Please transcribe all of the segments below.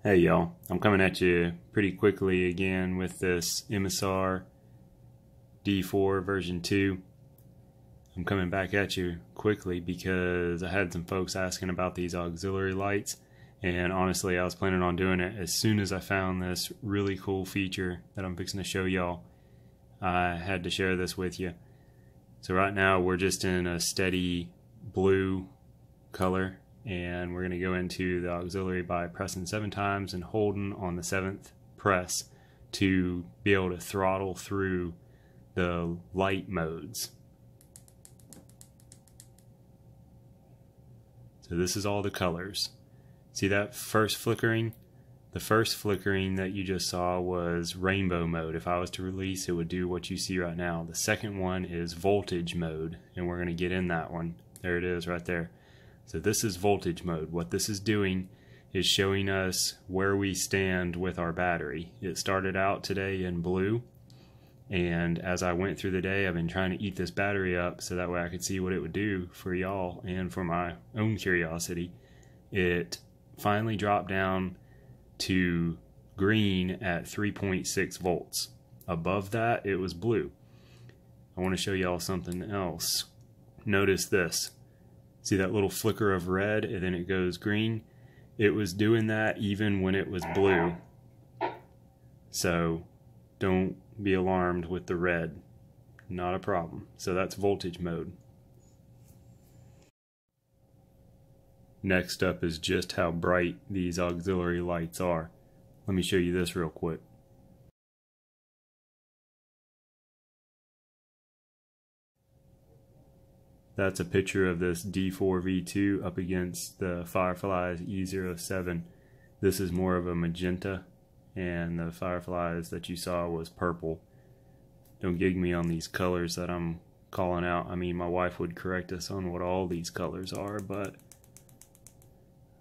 Hey y'all, I'm coming at you pretty quickly again with this Emisar D4 version 2. I'm coming back at you quickly because I had some folks asking about these auxiliary lights, and honestly I was planning on doing it as soon as I found this really cool feature that I'm fixing to show y'all. I had to share this with you. So right now we're just in a steady blue color, and we're going to go into the auxiliary by pressing 7 times and holding on the 7th press to be able to throttle through the light modes. So this is all the colors. See that first flickering? The first flickering that you just saw was rainbow mode. If I was to release, it would do what you see right now. The second one is voltage mode, and we're going to get in that one. There it is right there. So this is voltage mode. What this is doing is showing us where we stand with our battery. It started out today in blue, and as I went through the day I've been trying to eat this battery up so that way I could see what it would do for y'all and for my own curiosity. It finally dropped down to green at 3.6 volts. Above that it was blue. I want to show y'all something else. Notice this. See that little flicker of red and then it goes green? It was doing that even when it was blue. So don't be alarmed with the red. Not a problem. So that's voltage mode. Next up is just how bright these auxiliary lights are. Let me show you this real quick. That's a picture of this D4V2 up against the Firefly's E07. This is more of a magenta, and the Firefly's that you saw was purple. Don't gig me on these colors that I'm calling out. I mean, my wife would correct us on what all these colors are, but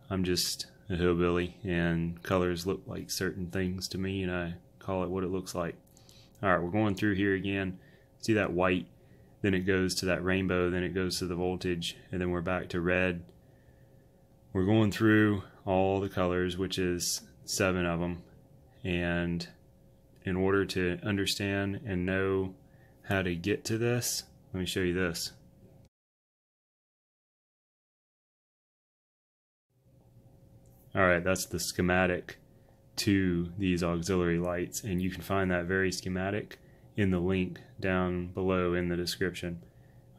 I'm just a hillbilly, and colors look like certain things to me, and I call it what it looks like. Alright, we're going through here again. See that white? Then it goes to that rainbow, then it goes to the voltage, and then we're back to red. We're going through all the colors, which is 7 of them, and in order to understand and know how to get to this, let me show you this. Alright, that's the schematic to these auxiliary lights, and you can find that very schematic in the link down below in the description.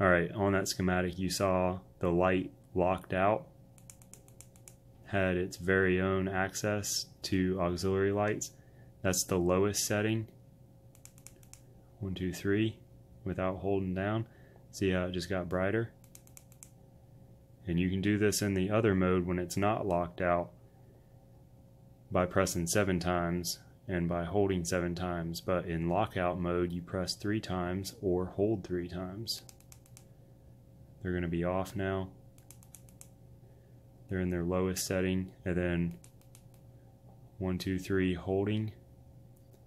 Alright, on that schematic you saw the light locked out had its very own access to auxiliary lights. That's the lowest setting. 1, 2, 3 without holding down. See how it just got brighter? And you can do this in the other mode when it's not locked out by pressing 7 times and by holding 7 times, but in lockout mode you press 3 times or hold 3 times. They're going to be off now. They're in their lowest setting, and then 1, 2, 3 holding.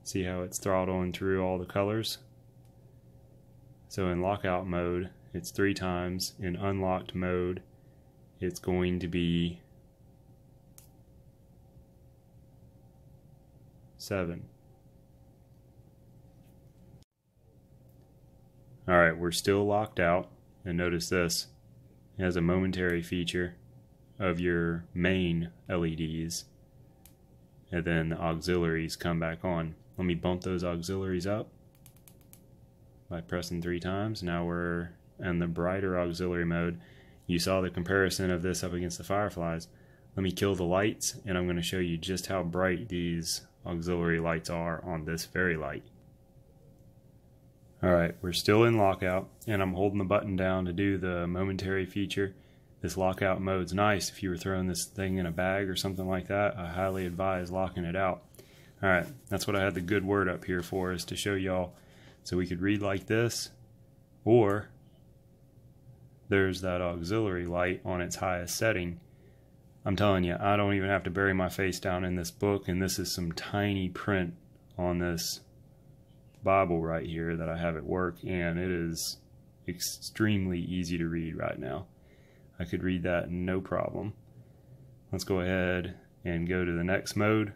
See how it's throttling through all the colors? So in lockout mode it's 3 times. In unlocked mode it's going to be 7. Alright, we're still locked out, and notice this. It has a momentary feature of your main LEDs, and then the auxiliaries come back on. Let me bump those auxiliaries up by pressing 3 times. Now we're in the brighter auxiliary mode. You saw the comparison of this up against the Fireflies. Let me kill the lights, and I'm going to show you just how bright these auxiliary lights are on this very light. Alright, we're still in lockout, and I'm holding the button down to do the momentary feature. This lockout mode's nice if you were throwing this thing in a bag or something like that. I highly advise locking it out. Alright, that's what I had the good word up here for, is to show y'all so we could read like this, or there's that auxiliary light on its highest setting. I'm telling you, I don't even have to bury my face down in this book, and this is some tiny print on this Bible right here that I have at work, and it is extremely easy to read right now. I could read that no problem. Let's go ahead and go to the next mode.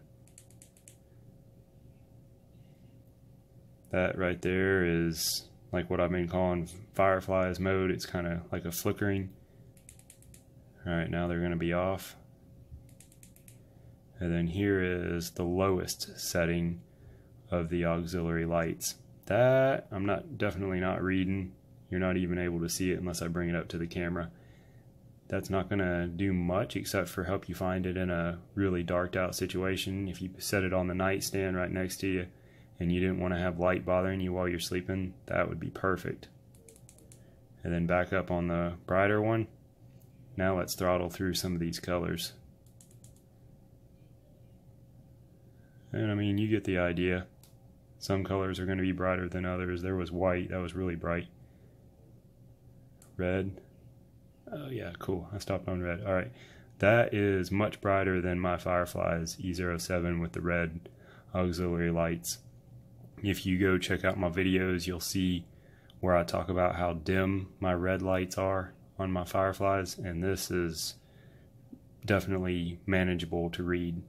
That right there is like what I've been calling fireflies mode. It's kind of like a flickering. Alright, now they're going to be off. And then here is the lowest setting of the auxiliary lights. That I'm definitely not reading. You're not even able to see it unless I bring it up to the camera. That's not going to do much except for help you find it in a really darked out situation. If you set it on the nightstand right next to you and you didn't want to have light bothering you while you're sleeping, that would be perfect. And then back up on the brighter one. Now let's throttle through some of these colors. And I mean, you get the idea. Some colors are going to be brighter than others. There was white, that was really bright. Red. Oh yeah, cool. I stopped on red. Alright, that is much brighter than my Fireflies E07 with the red auxiliary lights. If you go check out my videos, you'll see where I talk about how dim my red lights are on my Fireflies, and this is definitely manageable to read.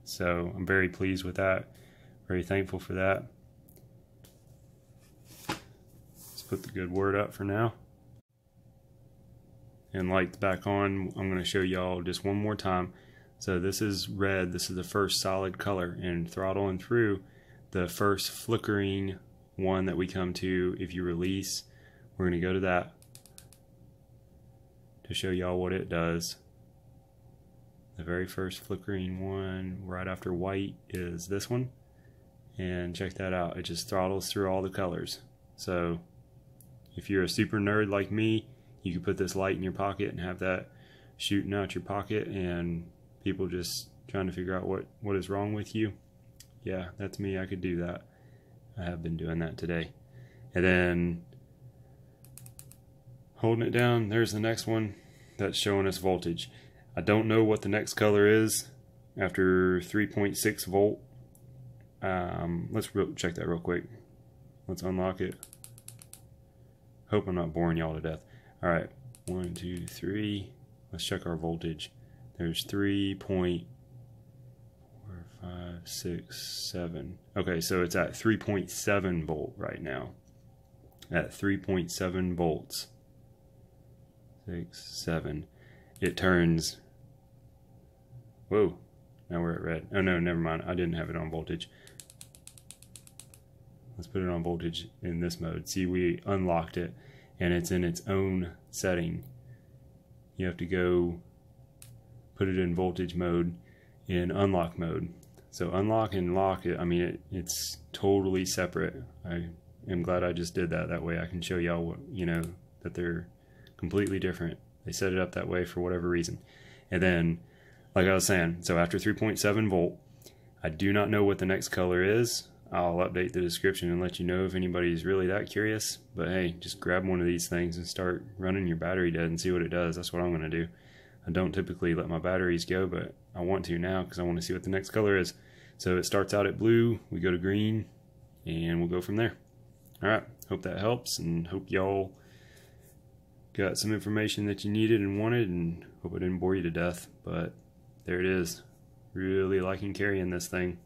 So I'm very pleased with that, very thankful for that. Let's put the good word up for now. And lights back on. I'm going to show y'all just one more time. So this is red, this is the first solid color, and throttling through the first flickering one that we come to, if you release, we're going to go to that to show y'all what it does. The very first flickering one right after white is this one, and check that out, it just throttles through all the colors. So if you're a super nerd like me, you could put this light in your pocket and have that shooting out your pocket, and people just trying to figure out what is wrong with you. Yeah, that's me. I could do that. I have been doing that today. And then holding it down, there's the next one that's showing us voltage. I don't know what the next color is after 3.6 volt. Let's check that real quick. Let's unlock it. Hope I'm not boring y'all to death. Alright, 1, 2, 3. Let's check our voltage. There's 3.4, 5, 6, 7. Okay, so it's at 3.7 volt right now. At 3.7 volts. 6, 7. It turns. Whoa, now we're at red. Oh no, never mind. I didn't have it on voltage. Let's put it on voltage in this mode. See, we unlocked it, and it's in its own setting. You have to go put it in voltage mode in unlock mode. So unlock and lock it, I mean, it's totally separate. I am glad I just did that. That way I can show y'all what, you know, that they're completely different. They set it up that way for whatever reason. And then, like I was saying, so after 3.7 volt, I do not know what the next color is. I'll update the description and let you know if anybody's really that curious. But hey, just grab one of these things and start running your battery dead and see what it does. That's what I'm going to do. I don't typically let my batteries go, but I want to now because I want to see what the next color is. So it starts out at blue, we go to green, and we'll go from there. Alright, hope that helps, and hope y'all got some information that you needed and wanted, and hope I didn't bore you to death. But there it is. Really liking carrying this thing.